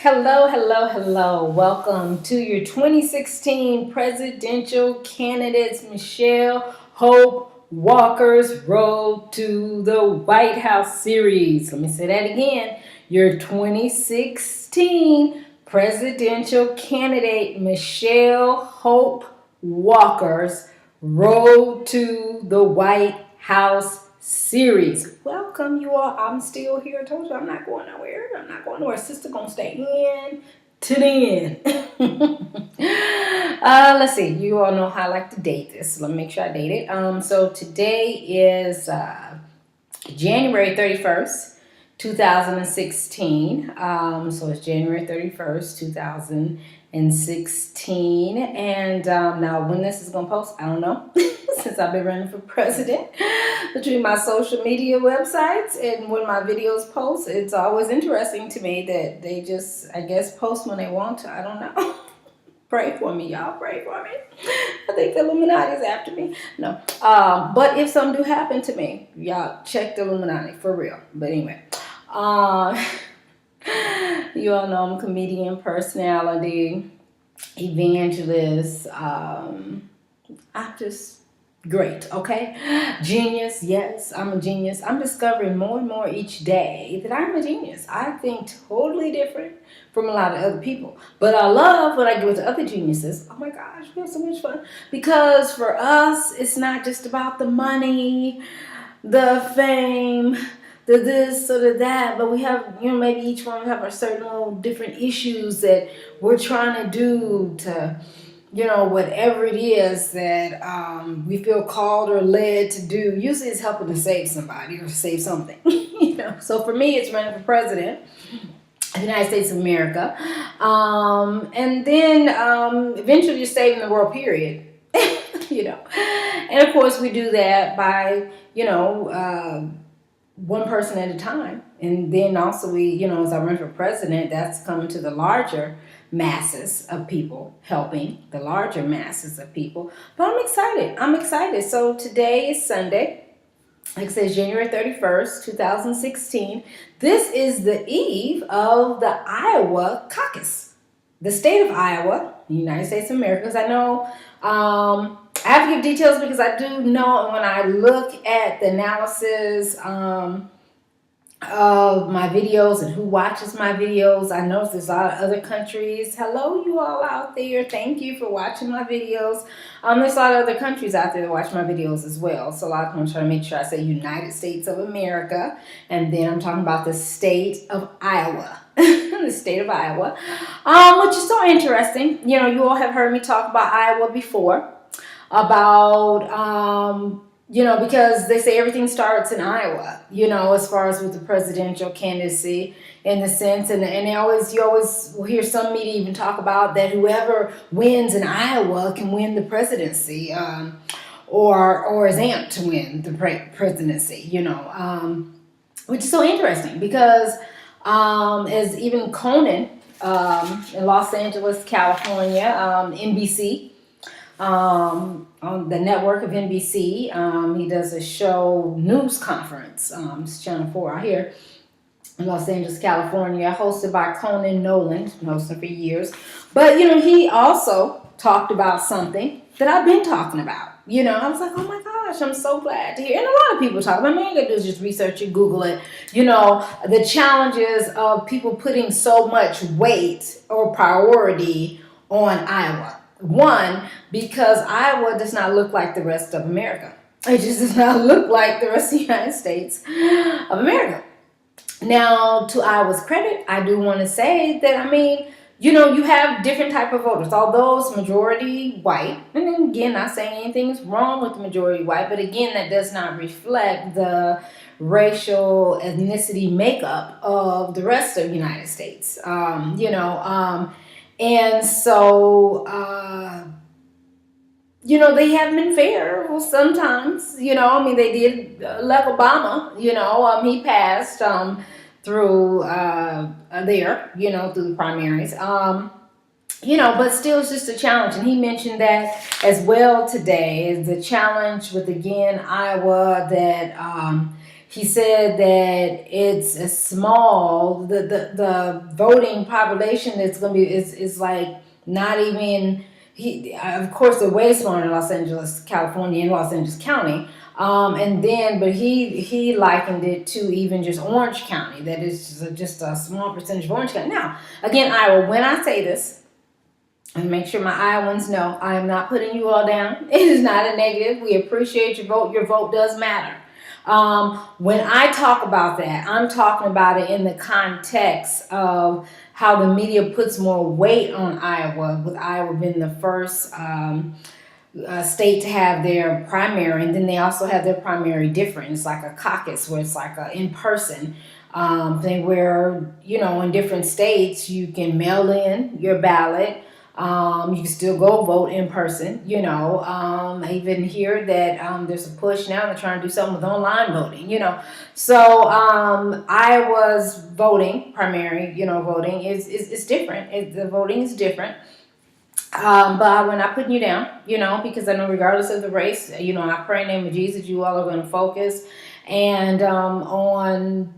Hello, hello, hello. Welcome to your 2016 presidential candidates, Michelle Hope Walker's Road to the White House series. Let me say that again. Your 2016 presidential candidate, Michelle Hope Walker's Road to the White House series. Welcome, you all. I'm still here. I told you I'm not going nowhere. I'm not going nowhere. Sister gonna stay in to the end. Let's see. You all know how I like to date this. Let me make sure I date it. So today is January 31st, 2016. So it's January 31st, 2016. And now when this is going to post, I don't know. Since I've been running for president, between my social media websites and when my videos post, it's always interesting to me that they just, I guess, post when they want to. I don't know. Pray for me, y'all. Pray for me. I think the Illuminati is after me. No. But if something do happen to me, y'all check the Illuminati for real. But anyway. You all know I'm a comedian, personality, evangelist, actress. Great, okay? Genius, yes, I'm a genius. I'm discovering more and more each day that I'm a genius. I think totally different from a lot of other people. But I love when I get with other geniuses. Oh my gosh, we have so much fun. Because for us, it's not just about the money, the fame, the this or the that, but we have, maybe each one have a certain little different issues that we're trying to do to, whatever it is that we feel called or led to do. Usually it's helping to save somebody or save something. So for me, it's running for president of the United States of America. And then eventually you're saving the world, period. And of course we do that by, one person at a time. And then also we, as I run for president, that's coming to the larger masses of people, helping the larger masses of people. But I'm excited. So today is Sunday. Like I said, January 31st, 2016. This is the eve of the Iowa caucus. The state of Iowa, the United States of America. Because I know, I have to give details because I do know when I look at the analysis of my videos and who watches my videos, I know there's a lot of other countries. Hello, you all out there. Thank you for watching my videos. There's a lot of other countries out there that watch my videos as well. So a lot of them, I'm trying to make sure I say United States of America. And then I'm talking about the state of Iowa. The state of Iowa. Which is so interesting. You all have heard me talk about Iowa before. About because they say everything starts in Iowa, as far as with the presidential candidacy in the sense, and you always will hear some media even talk about that whoever wins in Iowa can win the presidency, or is amped to win the presidency, which is so interesting because as even Conan in Los Angeles, California, NBC, on the network of NBC. He does a show, news conference. It's Channel 4 out here in Los Angeles, California, hosted by Conan Nolan, been hosting for years. But, he also talked about something that I've been talking about. I was like, oh my gosh, I'm so glad to hear. And a lot of people talk about it. All you gotta do is just research it, Google it. The challenges of people putting so much weight or priority on Iowa. One, because Iowa does not look like the rest of America. It just does not look like the rest of the United States of America. Now, to Iowa's credit, I do want to say that, you have different type of voters. Although it's majority white, and then again, not saying anything's wrong with the majority white, but again, that does not reflect the racial ethnicity makeup of the rest of the United States. And so, they haven't been fair. Well, sometimes, they did elect Obama, he passed through there, through the primaries. But still it's just a challenge. And he mentioned that as well today, is the challenge with, again, Iowa, that he said that it's a small, the voting population that's going to be, is like not even, of course, they're way smaller in Los Angeles, California, and Los Angeles County. But he likened it to even just Orange County, that is just a small percentage of Orange County. Now, again, Iowa, when I say this, and make sure my Iowans know, I am not putting you all down. It is not a negative. We appreciate your vote. Your vote does matter. When I talk about that, I'm talking about it in the context of how the media puts more weight on Iowa, with Iowa being the first state to have their primary, and then they also have their primary different. It's like a caucus, where it's like a in-person thing, where, in different states you can mail in your ballot. You can still go vote in person, I even hear that there's a push now to try and do something with online voting, So Iowa's voting, primary, voting is different. The voting is different. But we're not putting you down, because I know regardless of the race, I pray in the name of Jesus, you all are going to focus and on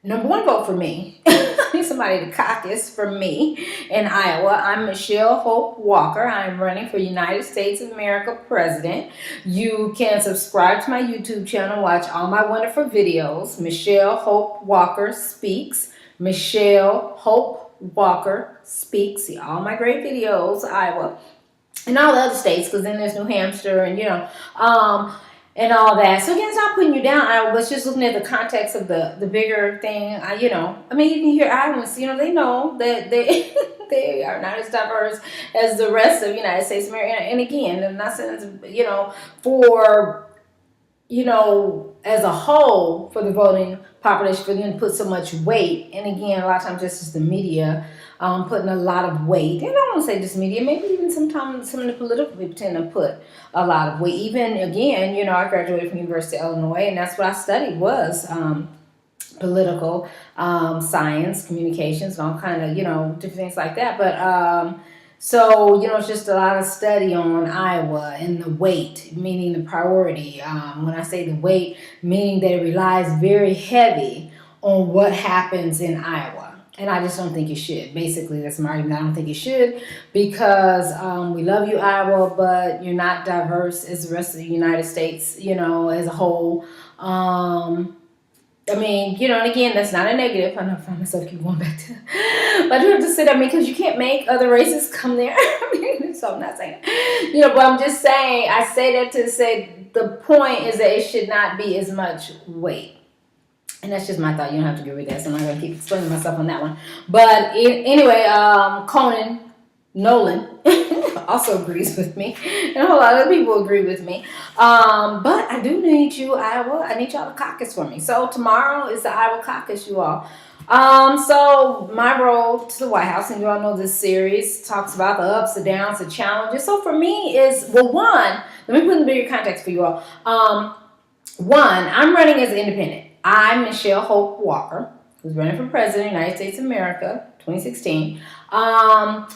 number one, vote for me. I need somebody to caucus for me in Iowa. I'm Michelle Hope Walker. I'm running for United States of America President. You can subscribe to my YouTube channel, watch all my wonderful videos. Michelle Hope Walker Speaks. Michelle Hope Walker Speaks. See all my great videos, Iowa, and all the other states, because then there's New Hampshire and, and all that. So again, it's not putting you down. I was just looking at the context of the bigger thing. You can hear Iowans, they know that they they are not as diverse as the rest of the United States of America. And again, I'm not saying it's, for, as a whole, for the voting population, for them to put so much weight. And again, a lot of times just as the media putting a lot of weight. And I don't want to say just media, maybe even sometimes some of the political people tend to put a lot of weight. Even, again, I graduated from University of Illinois, and that's what I studied was political science, communications, and all kind of, different things like that. But so, it's just a lot of study on Iowa and the weight, meaning the priority. When I say the weight, meaning that it relies very heavy on what happens in Iowa. And I just don't think it should. Basically, that's my argument. I don't think it should, because we love you, Iowa, but you're not diverse as the rest of the United States, as a whole. And again, that's not a negative. I know I find myself keep going back to, but I do have to say that, because you can't make other races come there. So I'm not saying that. But I'm just saying, I say that to say the point is that it should not be as much weight. And that's just my thought. You don't have to agree with that, so I'm not going to keep explaining myself on that one. But anyway, Conan Nolan also agrees with me, and a whole lot of other people agree with me. But I do need you, Iowa. I need y'all to caucus for me. So tomorrow is the Iowa caucus, you all. So my road to the White House, and you all know this series talks about the ups, the downs, the challenges. So for me is, well, one, let me put in bigger context for you all. One, I'm running as an independent. I'm Michelle Hope Walker, who's running for president of the United States of America, 2016. I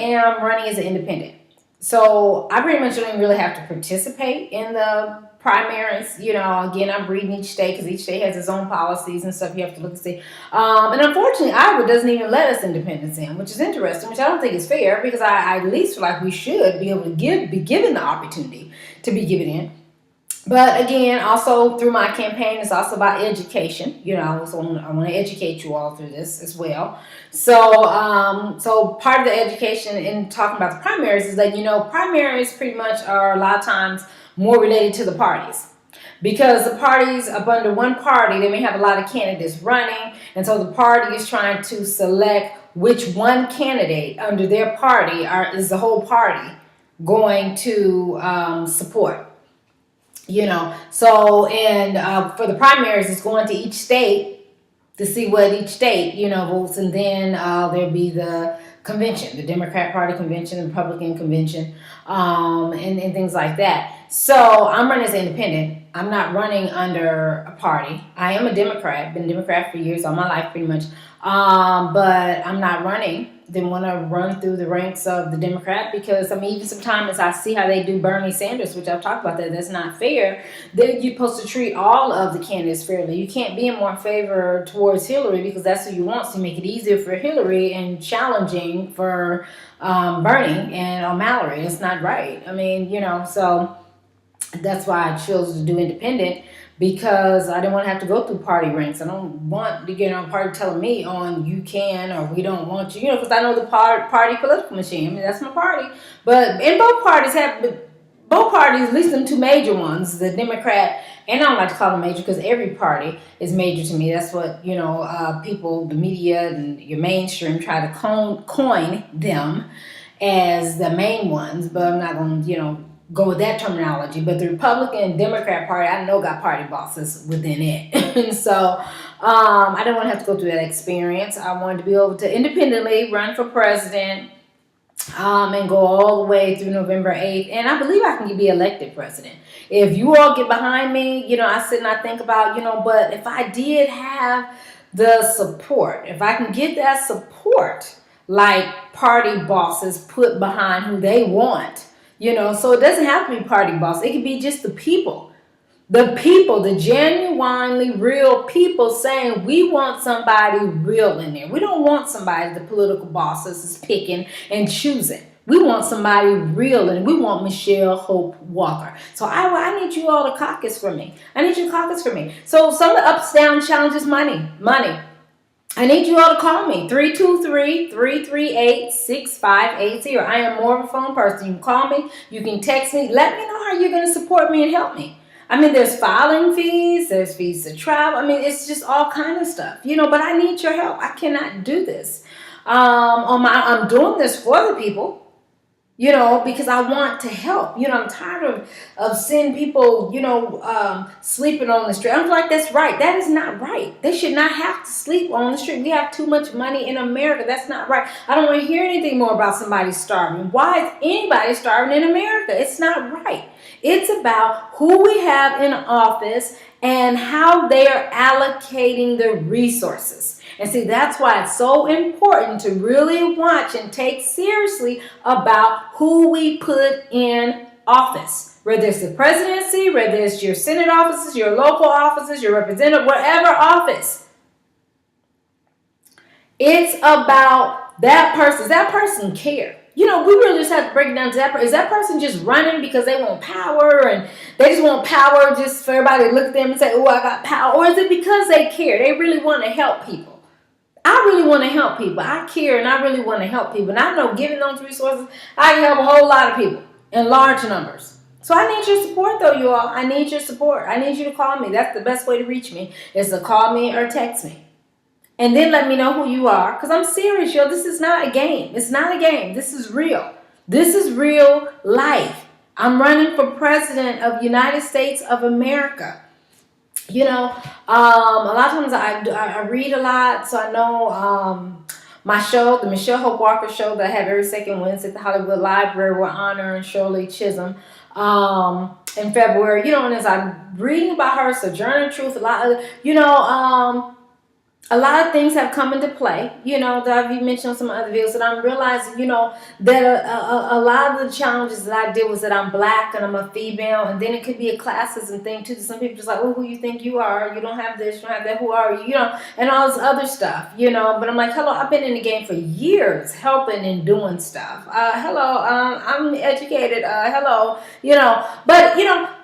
am running as an independent. So I pretty much don't even really have to participate in the primaries. Again, I'm reading each state, because each state has its own policies and stuff you have to look and see. And unfortunately, Iowa doesn't even let us independents in, which is interesting, which I don't think is fair, because I at least feel like we should be able to be given the opportunity to be given in. But again, also through my campaign, it's also about education. I want to educate you all through this as well. So, so part of the education in talking about the primaries is that, primaries pretty much are a lot of times more related to the parties. Because the parties up under one party, they may have a lot of candidates running. And so the party is trying to select which one candidate under their party is the whole party going to support. So, and for the primaries, it's going to each state to see what each state, votes. And then there'll be the convention, the Democrat Party convention, the Republican convention, and things like that. So I'm running as an independent. I'm not running under a party. I am a Democrat, been a Democrat for years, all my life pretty much. But I'm not running. Didn't want to run through the ranks of the Democrat because, I mean, even sometimes I see how they do Bernie Sanders, which I've talked about that's not fair. You're supposed to treat all of the candidates fairly. You can't be in more favor towards Hillary because that's who you want, so make it easier for Hillary and challenging for Bernie and O'Malley. It's not right. I mean, so that's why I chose to do independent, because I didn't want to have to go through party ranks. I don't want to get on party telling me on you can or we don't want you, because I know the party political machine. I mean, that's my party. But in both parties, at least them two major ones, the Democrat, and I don't like to call them major because every party is major to me. That's what, people, the media and your mainstream try to coin them as the main ones, but I'm not going to, go with that terminology. But the Republican and Democrat Party, I know, got party bosses within it. And so I didn't want to have to go through that experience. I wanted to be able to independently run for president and go all the way through November 8th. And I believe I can be elected president. If you all get behind me, I sit and I think about, but if I did have the support, if I can get that support, like party bosses put behind who they want, so it doesn't have to be party boss. It could be just the people, the genuinely real people saying we want somebody real in there. We don't want somebody the political bosses is picking and choosing. We want somebody real, and we want Michelle Hope Walker. So I need you all to caucus for me. I need you to caucus for me. So some of the ups, down challenges, money. I need you all to call me, 323-338-6580. I am more of a phone person. You can call me. You can text me. Let me know how you're going to support me and help me. I mean, there's filing fees. There's fees to travel. I mean, it's just all kind of stuff, but I need your help. I cannot do this. I'm doing this for the people. Because I want to help. I'm tired of seeing people, sleeping on the street. I'm like, that's right. That is not right. They should not have to sleep on the street. We have too much money in America. That's not right. I don't want to hear anything more about somebody starving. Why is anybody starving in America? It's not right. It's about who we have in office and how they are allocating the resources. And see, that's why it's so important to really watch and take seriously about who we put in office. Whether it's the presidency, whether it's your Senate offices, your local offices, your representative, whatever office. It's about that person. Does that person care? We really just have to break it down to that person. Is that person just running because they want power and they just want power just for everybody to look at them and say, oh, I got power? Or is it because they care? They really want to help people. I really want to help people. I care and I really want to help people. And I know giving those resources, I can help a whole lot of people in large numbers. So I need your support though, you all. I need your support. I need you to call me. That's the best way to reach me, is to call me or text me. And then let me know who you are. Because I'm serious, yo. This is not a game. It's not a game. This is real. This is real life. I'm running for president of the United States of America. A lot of times I read a lot, so I know my show, the Michelle Hope Walker show that I have every second Wednesday at the Hollywood Library, with Honor and Shirley Chisholm in February. And as I'm reading about her, Sojourner Truth, a lot of things have come into play, that I've even mentioned on some other videos, and I'm realizing, that a lot of the challenges that I did was that I'm black and I'm a female, and then it could be a classism thing too. Some people just like, oh, who you think you are? You don't have this, you don't have that. Who are you? And all this other stuff, But I'm like, hello, I've been in the game for years, helping and doing stuff. I'm educated. Hello, But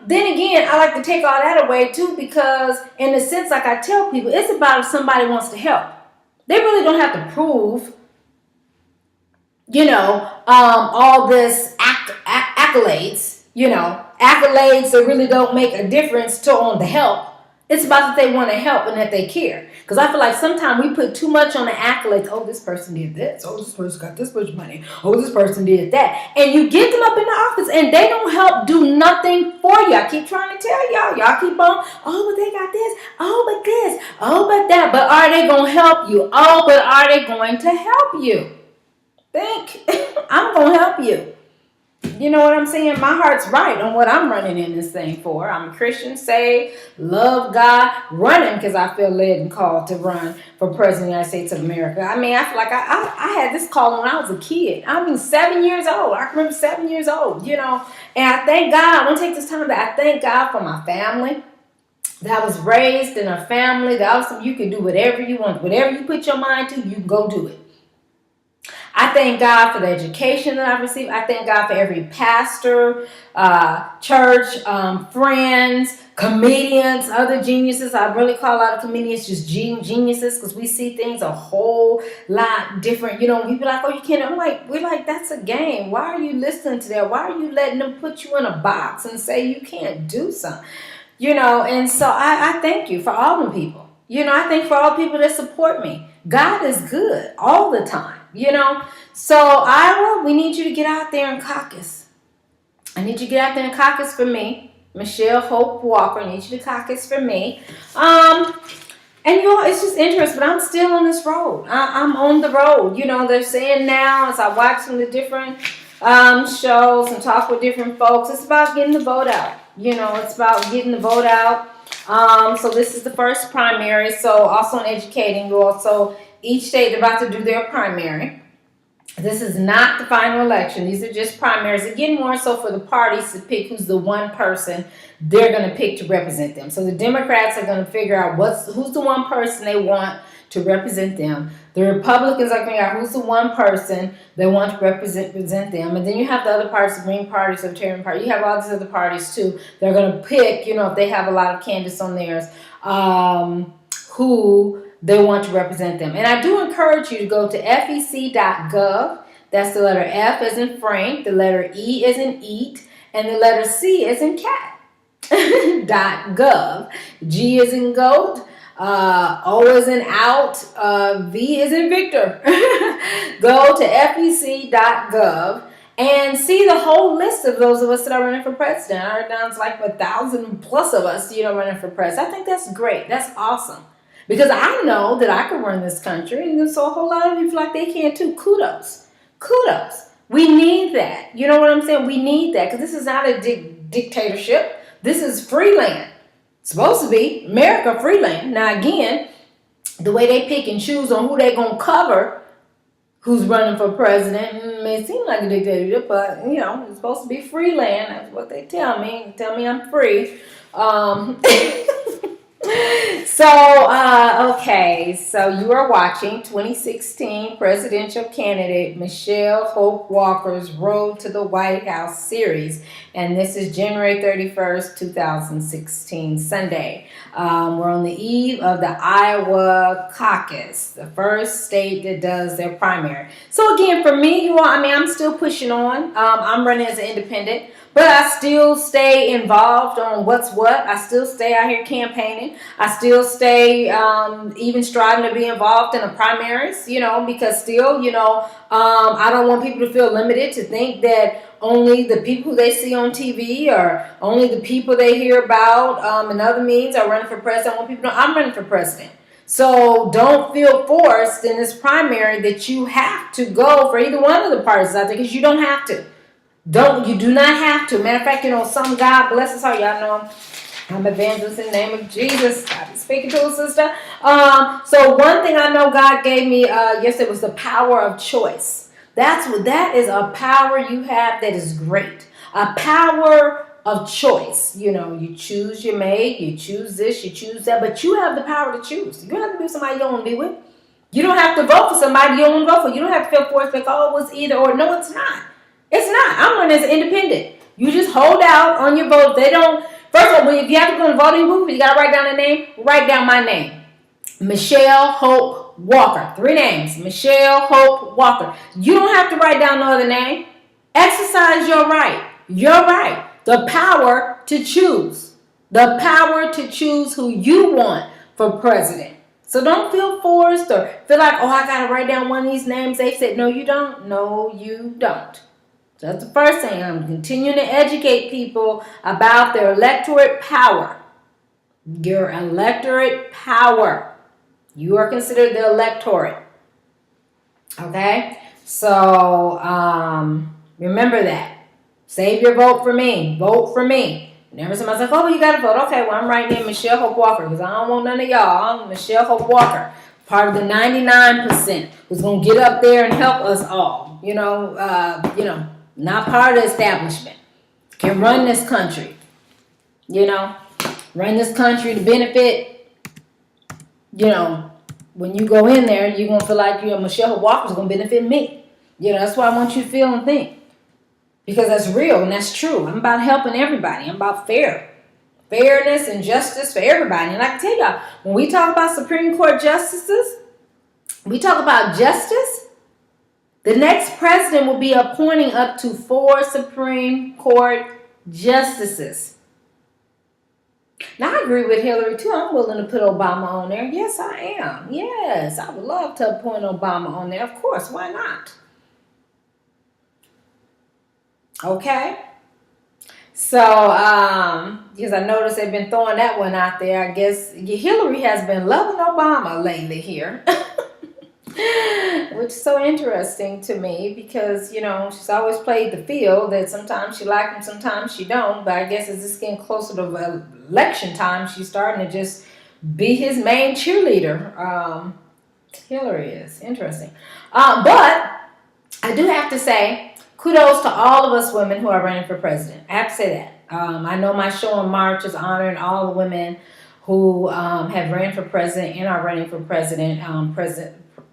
then again, I like to take all that away too, because in a sense, like I tell people, it's about if somebody wants to help. They really don't have to prove, all this accolades, accolades that really don't make a difference on the help. It's about that they want to help and that they care. Because I feel like sometimes we put too much on the accolades. Oh, this person did this. Oh, this person got this much money. Oh, this person did that. And you get them up in the office and they don't help do nothing for you. I keep trying to tell y'all. Y'all keep on, oh, but they got this. Oh, but this. Oh, but that. But are they going to help you? Oh, but are they going to help you? Think. I'm going to help you. You know what I'm saying? My heart's right on what I'm running in this thing for. I'm a Christian, saved, love God, running because I feel led and called to run for President of the United States of America. I mean, I feel like I had this calling when I was a kid. I mean, 7 years old. I remember 7 years old, And I thank God. I want to take this time I thank God for my family. That I was raised in a family that also you can do whatever you want. Whatever you put your mind to, you can go do it. I thank God for the education that I've received. I thank God for every pastor, church, friends, comedians, other geniuses. I really call a lot of comedians just geniuses because we see things a whole lot different. People are like, oh, you can't. We're like, that's a game. Why are you listening to that? Why are you letting them put you in a box and say you can't do something? And so I thank you for all the people. I thank for all the people that support me. God is good all the time. So Iowa, we need you to get out there and caucus. I need you to get out there and caucus for me. Michelle Hope Walker, I need you to caucus for me. And it's just interesting, but I'm still on this road. I'm on the road. They're saying now as I watch some of the different shows and talk with different folks, it's about getting the vote out. It's about getting the vote out. So this is the first primary. So also in educating you also. Each state is about to do their primary. This is not the final election. These are just primaries. Again, more so for the parties to pick who's the one person they're going to pick to represent them. So the Democrats are going to figure out who's the one person they want to represent them. The Republicans are going to figure out who's the one person they want to represent them. And then you have the other parties, the Green Party, the Libertarian Party. You have all these other parties too. They're going to pick, if they have a lot of candidates on theirs, who they want to represent them. And I do encourage you to go to fec.gov. That's the letter F as in Frank, the letter E as in eat, and the letter C as in cat. .gov. G as in goat. O as in out. V as in Victor. Go to fec.gov and see the whole list of those of us that are running for president. I heard now it's like 1,000 plus of us, running for president. I think that's great. That's awesome. Because I know that I can run this country, and so a whole lot of people feel like they can too. Kudos. We need that. You know what I'm saying? We need that because this is not a dictatorship. This is free land. It's supposed to be America free land. Now again, the way they pick and choose on who they're going to cover, who's running for president, may seem like a dictatorship, but it's supposed to be free land. That's what they tell me. They tell me I'm free. So you are watching 2016 presidential candidate Michelle Hope Walker's Road to the White House series. And this is January 31st, 2016, Sunday. We're on the eve of the Iowa caucus, the first state that does their primary. So again, for me, I'm still pushing on. I'm running as an independent. But I still stay involved on what's what. I still stay out here campaigning. I still stay even striving to be involved in the primaries, because still, I don't want people to feel limited to think that only the people they see on TV or only the people they hear about in other means are running for president. I want people to know I'm running for president. So don't feel forced in this primary that you have to go for either one of the parties out there because you don't have to. You do not have to. Matter of fact, some God bless us all. Y'all know I'm evangelist in the name of Jesus. I be speaking to a sister. So one thing I know God gave me yesterday was the power of choice. That is a power you have that is great. A power of choice. You choose your mate, you choose this, you choose that, but you have the power to choose. You don't have to be with somebody you don't want to be with. You don't have to vote for somebody you don't want to vote for. You don't have to feel forced like, oh, it's either or. No, it's not. It's not. I'm running as an independent. You just hold out on your vote. They don't. First of all, if you have to go to the voting booth, you got to write down a name. Write down my name. Michelle Hope Walker. 3 names. Michelle Hope Walker. You don't have to write down no other name. Exercise your right. Your right. The power to choose. The power to choose who you want for president. So don't feel forced or feel like, oh, I got to write down one of these names. They said, no, you don't. No, you don't. So that's the first thing. I'm continuing to educate people about their electorate power. Your electorate power. You are considered the electorate. Okay? So, remember that. Save your vote for me. Vote for me. Whenever somebody's like, oh, well, you got to vote. Okay, well, I'm writing in Michelle Hope Walker because I don't want none of y'all. I'm Michelle Hope Walker, part of the 99% who's going to get up there and help us all. Not part of the establishment. Can run this country. Run this country to benefit, when you go in there, you're going to feel like Michelle Hope Walker's going to benefit me. That's what I want you to feel and think. Because that's real and that's true. I'm about helping everybody. I'm about fairness and justice for everybody. And I can tell y'all, when we talk about Supreme Court justices, we talk about justice, the next president will be appointing up to 4 Supreme Court justices. Now, I agree with Hillary, too. I'm willing to put Obama on there. Yes, I am. Yes, I would love to appoint Obama on there. Of course, why not? Okay. So, because I noticed they've been throwing that one out there. I guess Hillary has been loving Obama lately here. Which is so interesting to me because, she's always played the field that sometimes she likes him, sometimes she don't. But I guess as it's getting closer to election time, she's starting to just be his main cheerleader. Hillary is. Interesting. But I do have to say, kudos to all of us women who are running for president. I have to say that. I know my show in March is honoring all the women who have ran for president and are running for president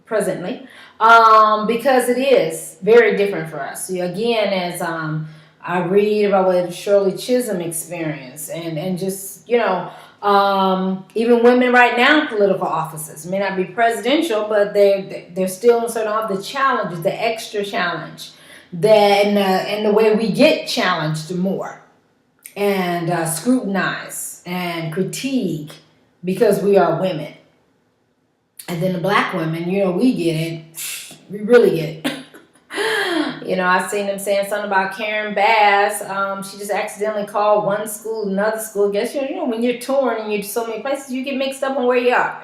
presently, because it is very different for us. So again, as I read about what Shirley Chisholm experienced, and just even women right now in political offices may not be presidential, but they're still in certain of the challenges, the extra challenge. And the way we get challenged more and scrutinized and critique because we are women. And then the black women, we get it. We really get it. I've seen them saying something about Karen Bass. She just accidentally called one school another school. Guess when you're touring and you're so many places, you get mixed up on where you are.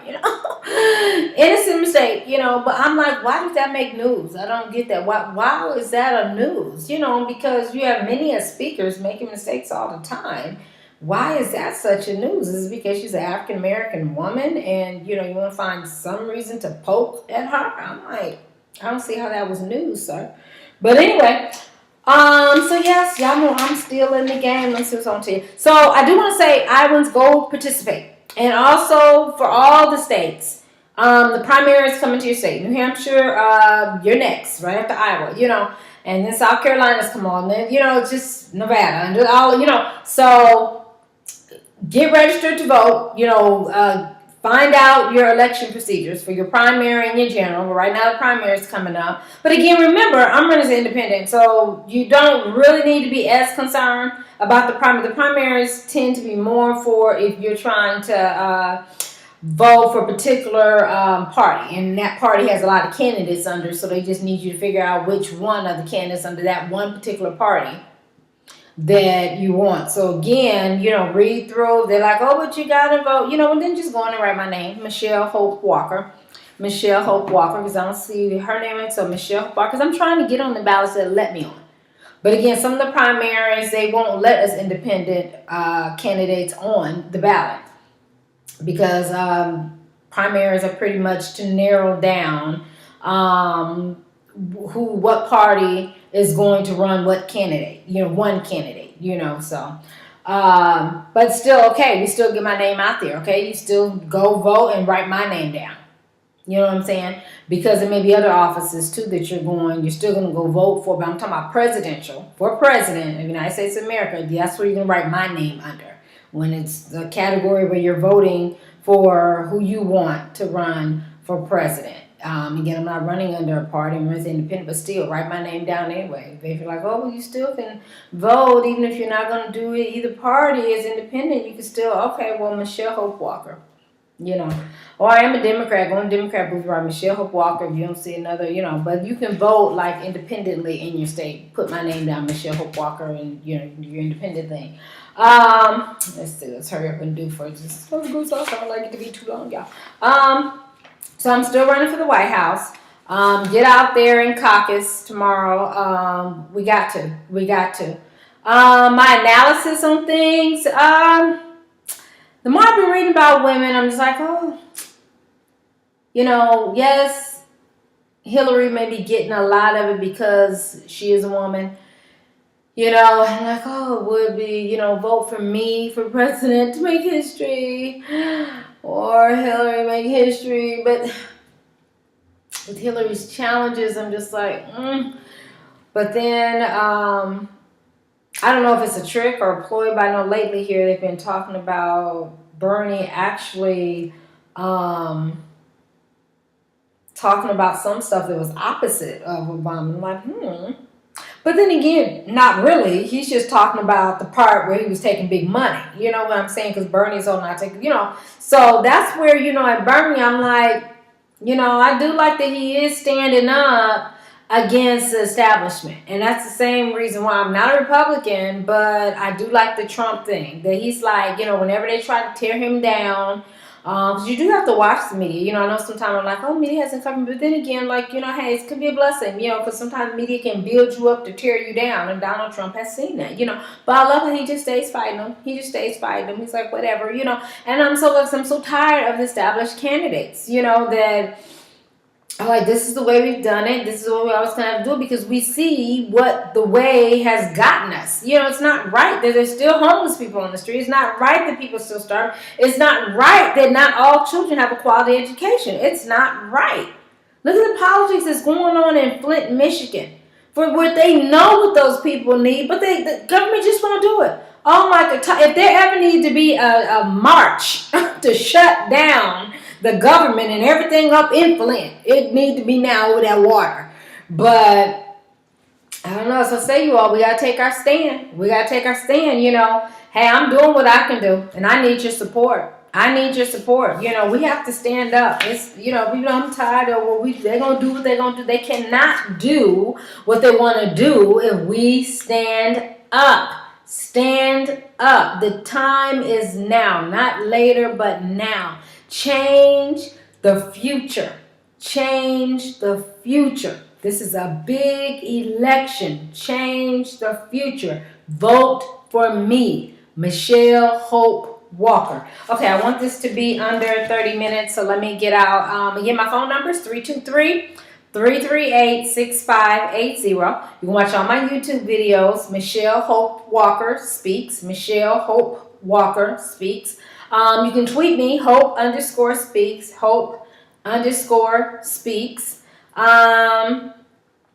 Innocent mistake. But I'm like, why does that make news? I don't get that. Why is that a news? Because you have many speakers making mistakes all the time. Why is that such a news? Is it because she's an African American woman and you want to find some reason to poke at her? I'm like, I don't see how that was news, sir. But anyway, so yes, y'all know I'm still in the game. Let's see what's on to you. So I do want to say Iowans go participate. And also for all the states, the primaries coming to your state. New Hampshire, you're next, right after Iowa, and then South Carolina's come on. Then, just Nevada and all, so get registered to vote, find out your election procedures for your primary and your general. But right now the primary is coming up. But again, remember, I'm running as an independent, so you don't really need to be as concerned about the primary. The primaries tend to be more for if you're trying to vote for a particular party, and that party has a lot of candidates under, so they just need you to figure out which one of the candidates under that one particular party that you want. So again, read through. They're like, oh, but you gotta vote, and then just go in and write my name, Michelle Hope Walker. Michelle Hope Walker, because I don't see her name, so Michelle Hope Walker, because I'm trying to get on the ballots that let me on. But again, some of the primaries, they won't let us independent candidates on the ballot because primaries are pretty much to narrow down what party is going to run what candidate, one candidate, so. But still, okay, we still get my name out there, okay? You still go vote and write my name down. You know what I'm saying? Because there may be other offices, too, that you're still going to go vote for. But I'm talking about presidential, for president of the United States of America. That's where you're going to write my name under. When it's the category where you're voting for who you want to run for president. Again, I'm not running under a party. I'm running independent, but still, write my name down anyway. If you're like, oh, well, you still can vote, even if you're not going to do it either party as independent, you can still, okay, well, Michelle Hope Walker. Or I am a Democrat. Go to Democrat booth, right? Michelle Hope Walker. If you don't see another, but you can vote like independently in your state. Put my name down, Michelle Hope Walker, and your independent thing. Let's see. Let's hurry up and do for just. I don't like it to be too long, y'all. So I'm still running for the White House. Get out there and caucus tomorrow. We got to. My analysis on things. The more I've been reading about women, I'm just like, oh, yes, Hillary may be getting a lot of it because she is a woman. I'm like, oh, it would be, vote for me for president to make history, or Hillary make history. But with Hillary's challenges, I'm just like, But then, I don't know if it's a trick or a ploy, but I know lately here they've been talking about Bernie actually talking about some stuff that was opposite of Obama. I'm like, But then again, not really. He's just talking about the part where he was taking big money. You know what I'm saying? Because Bernie's on not taking, So that's where, at Bernie, I'm like, I do like that he is standing up against the establishment. And that's the same reason why I'm not a Republican, but I do like the Trump thing. That he's like, whenever they try to tear him down, because you do have to watch the media. I know sometimes I'm like, oh, media hasn't covered. But then again, like, hey, it could be a blessing, because sometimes media can build you up to tear you down. And Donald Trump has seen that, But I love how he just stays fighting them. He's like, whatever, And I'm so tired of the established candidates, that like, this is the way we've done it. This is what we always kind of do because we see what the way has gotten us. It's not right that there's still homeless people on the street. It's not right that people still starve. It's not right that not all children have a quality education. It's not right. Look at the politics that's going on in Flint, Michigan. For what they know what those people need, but the government just won't do it. Oh my God, if there ever needs to be a march to shut down the government and everything up in Flint, it needs to be now with that water. But I don't know. So say you all, we gotta take our stand. Hey, I'm doing what I can do, and I need your support. We have to stand up. It's I'm tired of they're gonna do what they're gonna do. They cannot do what they want to do if we stand up. Stand up. The time is now, not later, but now. Change the future. Change the future. This is a big election. Change the future. Vote for me, Michelle Hope Walker. Okay, I want this to be under 30 minutes, so let me get out. Again, my phone number is 323-338-6580. You can watch all my YouTube videos. Michelle Hope Walker Speaks. Michelle Hope Walker Speaks. You can tweet me, Hope_speaks, Hope_speaks. And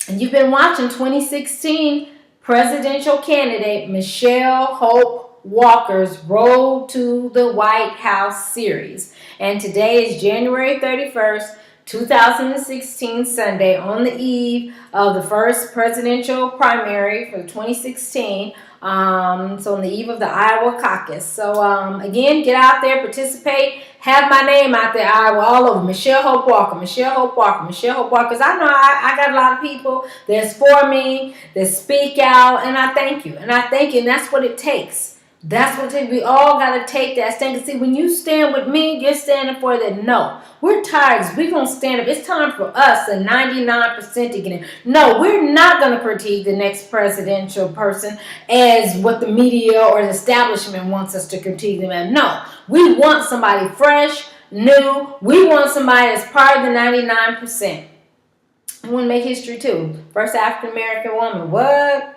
you've been watching 2016 presidential candidate Michelle Hope Walker's Road to the White House series. And today is January 31st, 2016, Sunday, on the eve of the first presidential primary for 2016. So on the eve of the Iowa caucus. So again, get out there, participate, have my name out there, Iowa, all over. Michelle Hope Walker, Michelle Hope Walker, Michelle Hope Walker. Because I know I got a lot of people that's for me, that speak out, and I thank you. And that's what it takes. That's what it takes. We all got to take that stand. See, when you stand with me, you're standing for that. No, we're tired. We're going to stand up. It's time for us, the 99% to get in. No, we're not going to critique the next presidential person as what the media or the establishment wants us to critique them as. No, we want somebody fresh, new. We want somebody that's part of the 99%. I want to make history too. First African-American woman. What?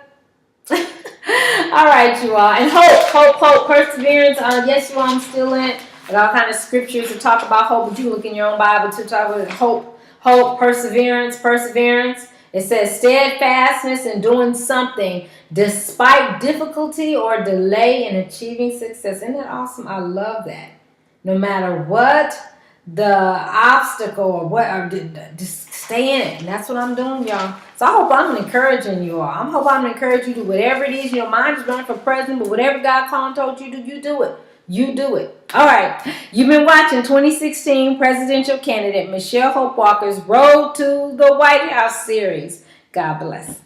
All right, you all. And hope, perseverance. Yes, you all, I'm still in it. And all kind of scriptures to talk about hope. But you look in your own Bible to talk about hope, perseverance. It says steadfastness in doing something despite difficulty or delay in achieving success. Isn't that awesome? I love that. No matter what the obstacle or what, just stay in it. And that's what I'm doing, y'all. So I hope I'm encouraging you all. I hope I'm encouraging you to do whatever it is. Mine is running for president, but whatever God called and told you to do, you do it. You do it. All right. You've been watching 2016 presidential candidate Michelle Hope Walker's Road to the White House series. God bless.